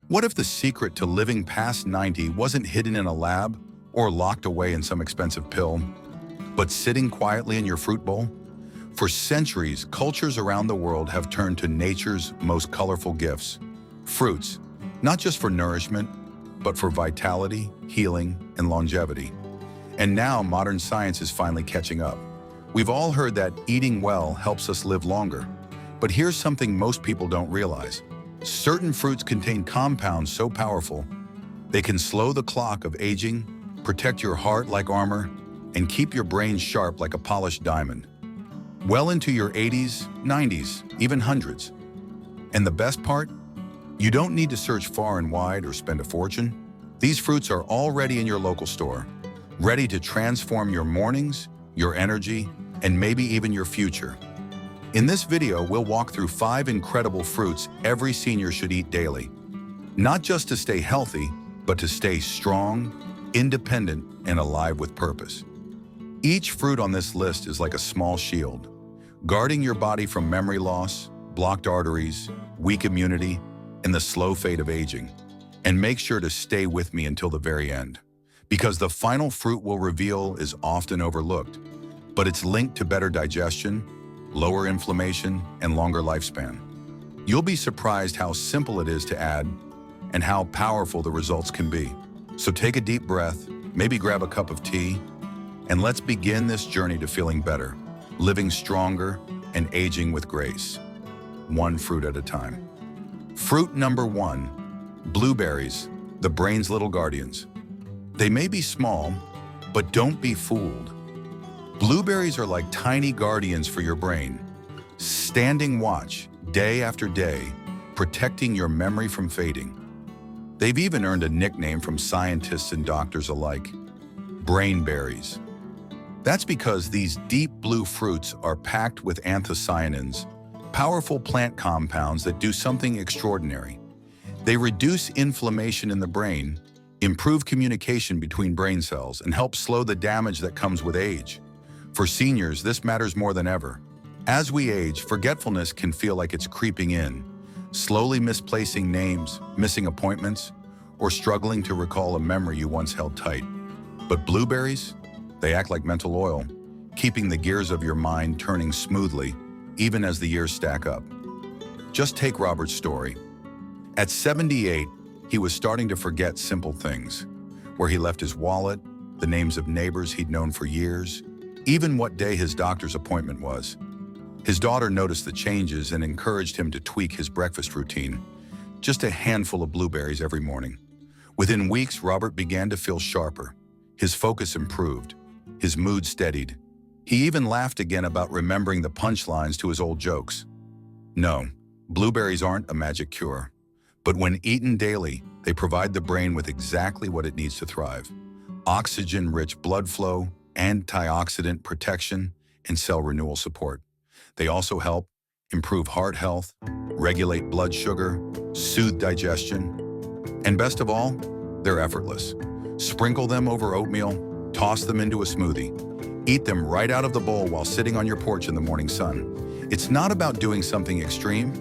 What if the secret to living past 90 wasn't hidden in a lab or locked away in some expensive pill, but sitting quietly in your fruit bowl? For centuries, cultures around the world have turned to nature's most colorful gifts, fruits, not just for nourishment, but for vitality, healing, and longevity. And now modern science is finally catching up. We've all heard that eating well helps us live longer. But here's something most people don't realize. Certain fruits contain compounds so powerful, they can slow the clock of aging, protect your heart like armor, and keep your brain sharp like a polished diamond. Well into your 80s, 90s, even hundreds. And the best part? You don't need to search far and wide or spend a fortune. These fruits are already in your local store, ready to transform your mornings, your energy, and maybe even your future. In this video, we'll walk through 5 incredible fruits every senior should eat daily. Not just to stay healthy, but to stay strong, independent, and alive with purpose. Each fruit on this list is like a small shield, guarding your body from memory loss, blocked arteries, weak immunity, and the slow fade of aging. And make sure to stay with me until the very end, because the final fruit we'll reveal is often overlooked, but it's linked to better digestion, lower inflammation, and longer lifespan. You'll be surprised how simple it is to add and how powerful the results can be. So take a deep breath, maybe grab a cup of tea, and let's begin this journey to feeling better, living stronger, and aging with grace. One fruit at a time. Fruit number 1, blueberries, the brain's little guardians. They may be small, but don't be fooled. Blueberries are like tiny guardians for your brain, standing watch day after day, protecting your memory from fading. They've even earned a nickname from scientists and doctors alike, brain berries. That's because these deep blue fruits are packed with anthocyanins, powerful plant compounds that do something extraordinary. They reduce inflammation in the brain, improve communication between brain cells, and help slow the damage that comes with age. For seniors, this matters more than ever. As we age, forgetfulness can feel like it's creeping in, slowly misplacing names, missing appointments, or struggling to recall a memory you once held tight. But blueberries? They act like mental oil, keeping the gears of your mind turning smoothly, even as the years stack up. Just take Robert's story. At 78, he was starting to forget simple things, where he left his wallet, the names of neighbors he'd known for years, even what day his doctor's appointment was. His daughter noticed the changes and encouraged him to tweak his breakfast routine, just a handful of blueberries every morning. Within weeks, Robert began to feel sharper. His focus improved. His mood steadied. He even laughed again about remembering the punchlines to his old jokes. No, blueberries aren't a magic cure. But when eaten daily, they provide the brain with exactly what it needs to thrive: oxygen-rich blood flow, antioxidant protection, and cell renewal support. They also help improve heart health, regulate blood sugar, soothe digestion, and best of all, they're effortless. Sprinkle them over oatmeal, toss them into a smoothie. Eat them right out of the bowl while sitting on your porch in the morning sun. It's not about doing something extreme,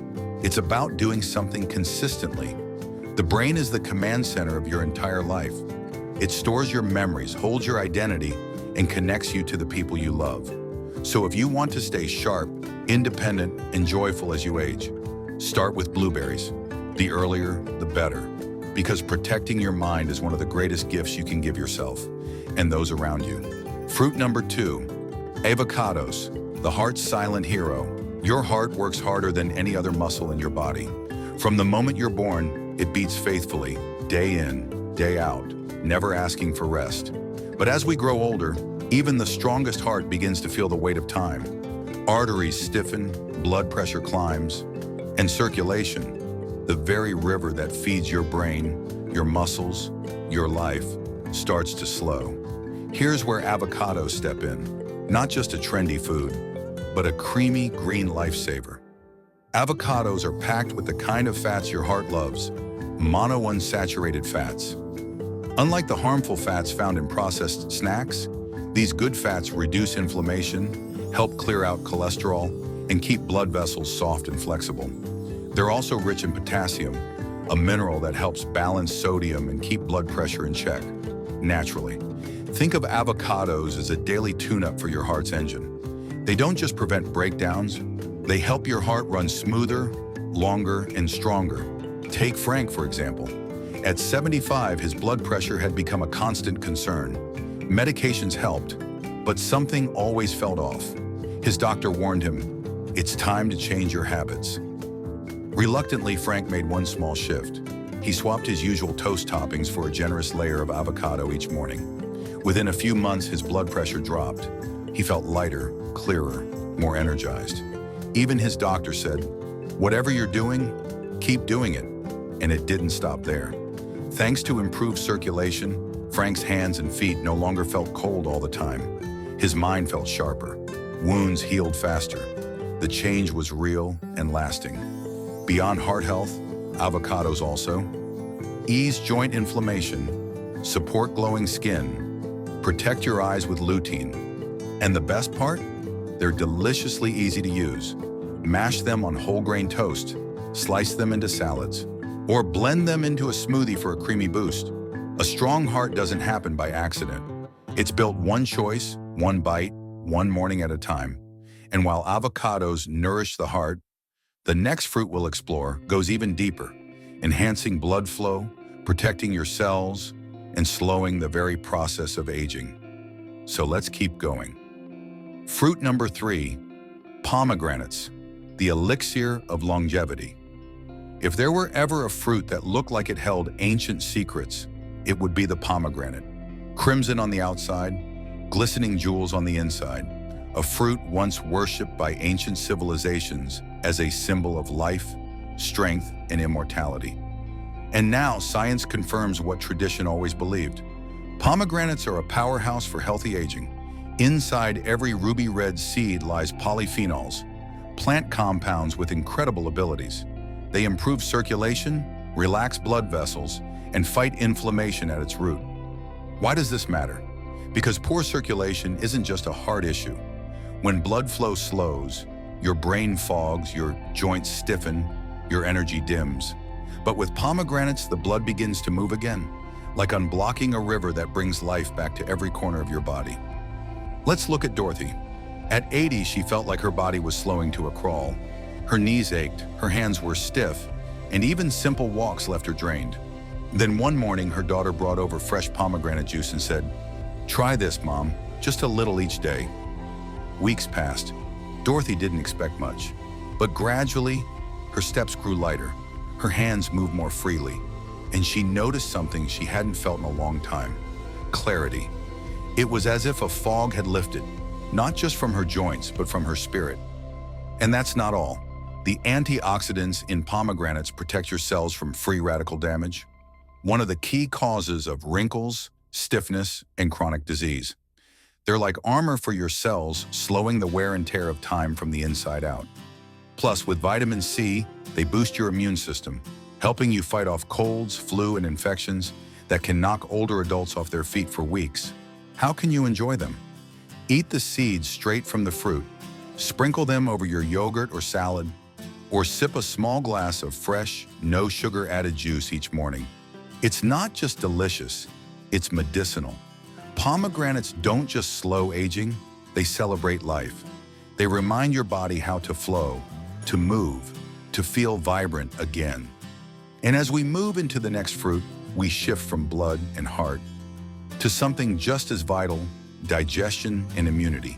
it's about doing something consistently. The brain is the command center of your entire life. It stores your memories, holds your identity, and connects you to the people you love. So if you want to stay sharp, independent, and joyful as you age, start with blueberries. The earlier, the better, because protecting your mind is one of the greatest gifts you can give yourself and those around you. Fruit number 2, avocados, the heart's silent hero. Your heart works harder than any other muscle in your body. From the moment you're born, it beats faithfully, day in, day out, never asking for rest. But as we grow older, even the strongest heart begins to feel the weight of time. Arteries stiffen, blood pressure climbs, and circulation, the very river that feeds your brain, your muscles, your life, starts to slow. Here's where avocados step in. Not just a trendy food, but a creamy green lifesaver. Avocados are packed with the kind of fats your heart loves, monounsaturated fats. Unlike the harmful fats found in processed snacks, these good fats reduce inflammation, help clear out cholesterol, and keep blood vessels soft and flexible. They're also rich in potassium, a mineral that helps balance sodium and keep blood pressure in check, naturally. Think of avocados as a daily tune-up for your heart's engine. They don't just prevent breakdowns, they help your heart run smoother, longer, and stronger. Take Frank, for example. At 75, his blood pressure had become a constant concern. Medications helped, but something always felt off. His doctor warned him, "It's time to change your habits." Reluctantly, Frank made one small shift. He swapped his usual toast toppings for a generous layer of avocado each morning. Within a few months, his blood pressure dropped. He felt lighter, clearer, more energized. Even his doctor said, "Whatever you're doing, keep doing it." And it didn't stop there. Thanks to improved circulation, Frank's hands and feet no longer felt cold all the time. His mind felt sharper. Wounds healed faster. The change was real and lasting. Beyond heart health, avocados also ease joint inflammation, support glowing skin, protect your eyes with lutein. And the best part? They're deliciously easy to use. Mash them on whole grain toast, slice them into salads, or blend them into a smoothie for a creamy boost. A strong heart doesn't happen by accident. It's built one choice, one bite, one morning at a time. And while avocados nourish the heart, the next fruit we'll explore goes even deeper, enhancing blood flow, protecting your cells, and slowing the very process of aging. So let's keep going. Fruit number 3, pomegranates, the elixir of longevity. If there were ever a fruit that looked like it held ancient secrets, it would be the pomegranate. Crimson on the outside, glistening jewels on the inside. A fruit once worshipped by ancient civilizations as a symbol of life, strength, and immortality. And now science confirms what tradition always believed. Pomegranates are a powerhouse for healthy aging. Inside every ruby red seed lies polyphenols, plant compounds with incredible abilities. They improve circulation, relax blood vessels, and fight inflammation at its root. Why does this matter? Because poor circulation isn't just a heart issue. When blood flow slows, your brain fogs, your joints stiffen, your energy dims. But with pomegranates, the blood begins to move again, like unblocking a river that brings life back to every corner of your body. Let's look at Dorothy. At 80, she felt like her body was slowing to a crawl. Her knees ached, her hands were stiff, and even simple walks left her drained. Then one morning, her daughter brought over fresh pomegranate juice and said, "Try this, Mom, just a little each day." Weeks passed. Dorothy didn't expect much, but gradually, her steps grew lighter, her hands moved more freely, and she noticed something she hadn't felt in a long time: clarity. It was as if a fog had lifted, not just from her joints, but from her spirit. And that's not all. The antioxidants in pomegranates protect your cells from free radical damage, one of the key causes of wrinkles, stiffness, and chronic disease. They're like armor for your cells, slowing the wear and tear of time from the inside out. Plus, with vitamin C, they boost your immune system, helping you fight off colds, flu, and infections that can knock older adults off their feet for weeks. How can you enjoy them? Eat the seeds straight from the fruit, sprinkle them over your yogurt or salad, or sip a small glass of fresh, no sugar added juice each morning. It's not just delicious, it's medicinal. Pomegranates don't just slow aging, they celebrate life. They remind your body how to flow, to move, to feel vibrant again. And as we move into the next fruit, we shift from blood and heart to something just as vital: digestion and immunity.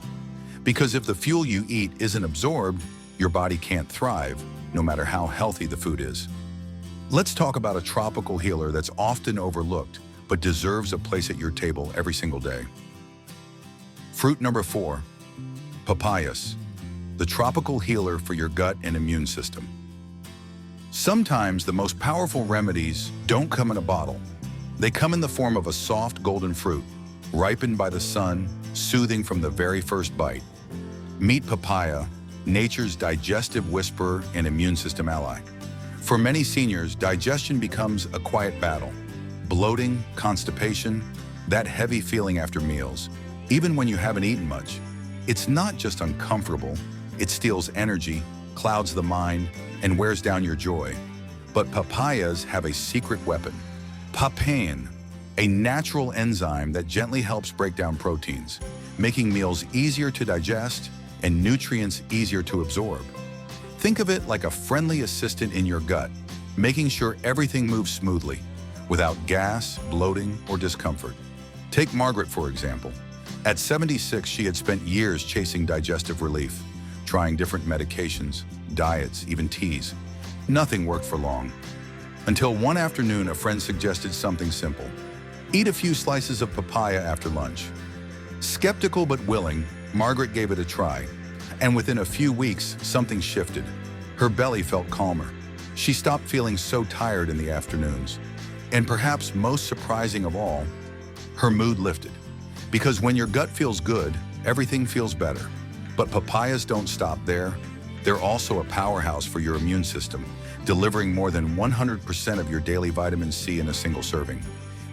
Because if the fuel you eat isn't absorbed, your body can't thrive, no matter how healthy the food is. Let's talk about a tropical healer that's often overlooked, but deserves a place at your table every single day. Fruit number 4, papayas, the tropical healer for your gut and immune system. Sometimes the most powerful remedies don't come in a bottle. They come in the form of a soft golden fruit, ripened by the sun, soothing from the very first bite. Meet papaya, nature's digestive whisperer and immune system ally. For many seniors, digestion becomes a quiet battle. Bloating, constipation, that heavy feeling after meals, even when you haven't eaten much. It's not just uncomfortable, it steals energy, clouds the mind, and wears down your joy. But papayas have a secret weapon, papain, a natural enzyme that gently helps break down proteins, making meals easier to digest and nutrients easier to absorb. Think of it like a friendly assistant in your gut, making sure everything moves smoothly, without gas, bloating, or discomfort. Take Margaret, for example. At 76, she had spent years chasing digestive relief, trying different medications, diets, even teas. Nothing worked for long. Until one afternoon, a friend suggested something simple. Eat a few slices of papaya after lunch. Skeptical but willing, Margaret gave it a try. And within a few weeks, something shifted. Her belly felt calmer. She stopped feeling so tired in the afternoons. And perhaps most surprising of all, her mood lifted. Because when your gut feels good, everything feels better. But papayas don't stop there. They're also a powerhouse for your immune system, delivering more than 100% of your daily vitamin C in a single serving.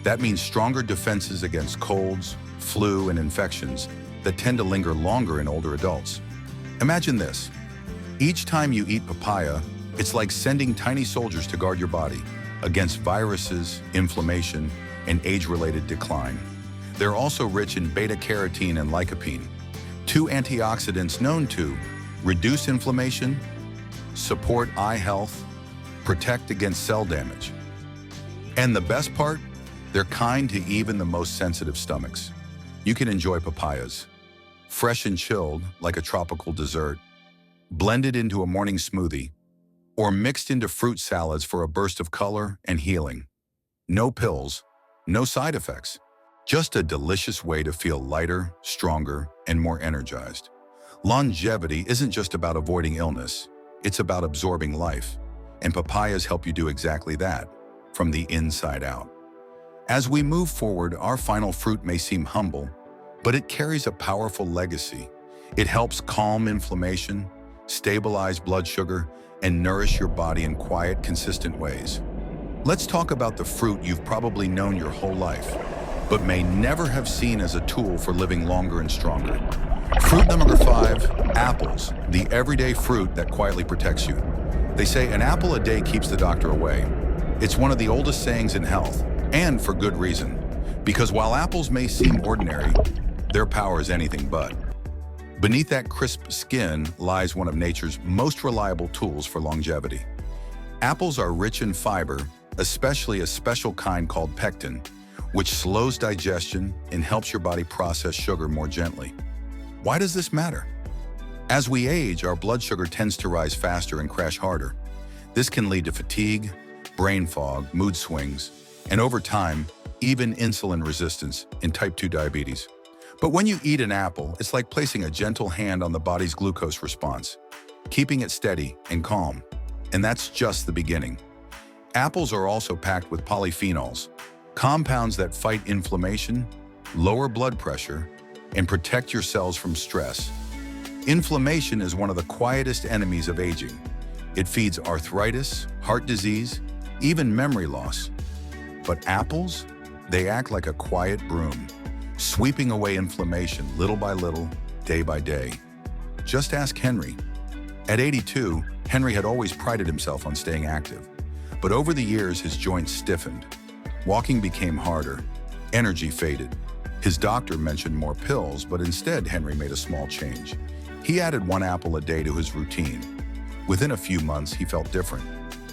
That means stronger defenses against colds, flu, and infections that tend to linger longer in older adults. Imagine this. Each time you eat papaya, it's like sending tiny soldiers to guard your body against viruses, inflammation, and age-related decline. They're also rich in beta-carotene and lycopene, two antioxidants known to reduce inflammation, support eye health, protect against cell damage. And the best part? They're kind to even the most sensitive stomachs. You can enjoy papayas, fresh and chilled like a tropical dessert, blended into a morning smoothie, or mixed into fruit salads for a burst of color and healing. No pills, no side effects, just a delicious way to feel lighter, stronger, and more energized. Longevity isn't just about avoiding illness, it's about absorbing life. And papayas help you do exactly that, from the inside out. As we move forward, our final fruit may seem humble, but it carries a powerful legacy. It helps calm inflammation, stabilize blood sugar, and nourish your body in quiet, consistent ways. Let's talk about the fruit you've probably known your whole life, but may never have seen as a tool for living longer and stronger. Fruit number 5, apples, the everyday fruit that quietly protects you. They say an apple a day keeps the doctor away. It's one of the oldest sayings in health, and for good reason. Because while apples may seem ordinary, their power is anything but. Beneath that crisp skin lies one of nature's most reliable tools for longevity. Apples are rich in fiber, especially a special kind called pectin, which slows digestion and helps your body process sugar more gently. Why does this matter? As we age, our blood sugar tends to rise faster and crash harder. This can lead to fatigue, brain fog, mood swings, and over time, even insulin resistance in type 2 diabetes. But when you eat an apple, it's like placing a gentle hand on the body's glucose response, keeping it steady and calm. And that's just the beginning. Apples are also packed with polyphenols, compounds that fight inflammation, lower blood pressure, and protect your cells from stress. Inflammation is one of the quietest enemies of aging. It feeds arthritis, heart disease, even memory loss. But apples, they act like a quiet broom, sweeping away inflammation little by little, day by day. Just ask Henry. At 82, Henry had always prided himself on staying active. But over the years, his joints stiffened. Walking became harder. Energy faded. His doctor mentioned more pills, but instead Henry made a small change. He added 1 apple a day to his routine. Within a few months, he felt different.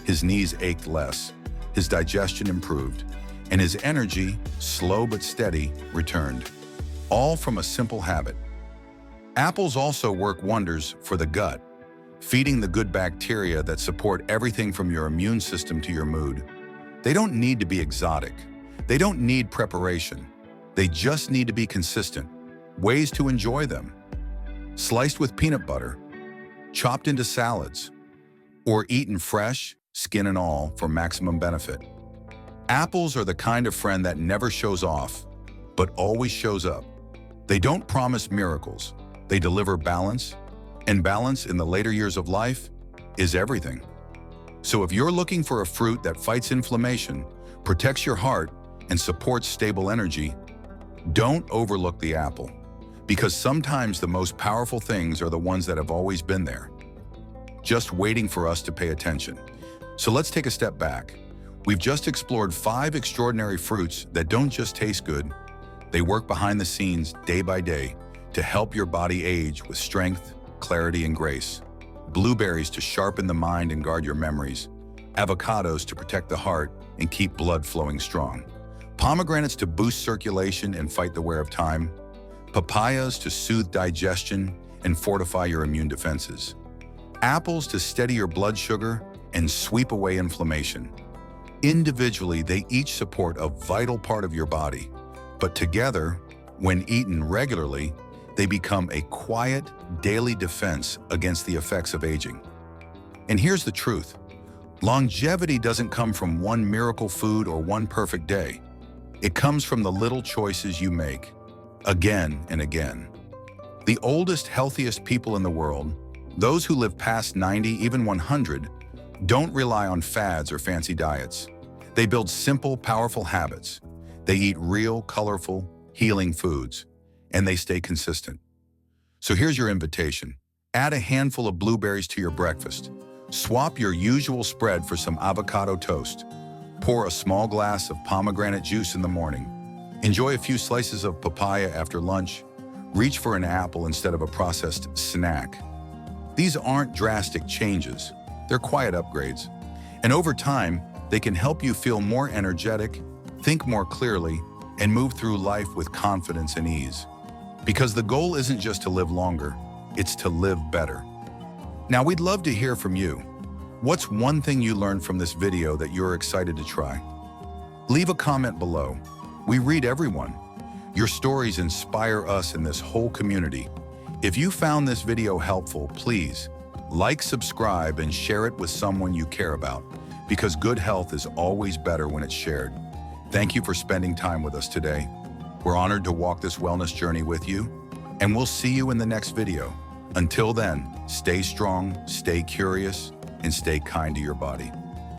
His knees ached less, his digestion improved, and his energy, slow but steady, returned. All from a simple habit. Apples also work wonders for the gut, feeding the good bacteria that support everything from your immune system to your mood. They don't need to be exotic. They don't need preparation. They just need to be consistent. Ways to enjoy them: sliced with peanut butter, chopped into salads, or eaten fresh, skin and all, for maximum benefit. Apples are the kind of friend that never shows off, but always shows up. They don't promise miracles. They deliver balance, and balance in the later years of life is everything. So if you're looking for a fruit that fights inflammation, protects your heart, and supports stable energy, don't overlook the apple, because sometimes the most powerful things are the ones that have always been there, just waiting for us to pay attention. So let's take a step back. We've just explored 5 extraordinary fruits that don't just taste good, they work behind the scenes day by day to help your body age with strength, clarity, and grace. Blueberries to sharpen the mind and guard your memories. Avocados to protect the heart and keep blood flowing strong. Pomegranates to boost circulation and fight the wear of time. Papayas to soothe digestion and fortify your immune defenses. Apples to steady your blood sugar and sweep away inflammation. Individually, they each support a vital part of your body, but together, when eaten regularly, they become a quiet, daily defense against the effects of aging. And here's the truth. Longevity doesn't come from one miracle food or one perfect day. It comes from the little choices you make, again and again. The oldest, healthiest people in the world, those who live past 90, even 100, don't rely on fads or fancy diets. They build simple, powerful habits. They eat real, colorful, healing foods, and they stay consistent. So here's your invitation. Add a handful of blueberries to your breakfast. Swap your usual spread for some avocado toast. Pour a small glass of pomegranate juice in the morning. Enjoy a few slices of papaya after lunch. Reach for an apple instead of a processed snack. These aren't drastic changes. They're quiet upgrades. And over time, they can help you feel more energetic, think more clearly, and move through life with confidence and ease. Because the goal isn't just to live longer, it's to live better. Now, we'd love to hear from you. What's one thing you learned from this video that you're excited to try? Leave a comment below. We read everyone. Your stories inspire us in this whole community. If you found this video helpful, please like, subscribe, and share it with someone you care about, because good health is always better when it's shared. Thank you for spending time with us today. We're honored to walk this wellness journey with you, and we'll see you in the next video. Until then, stay strong, stay curious, and stay kind to your body.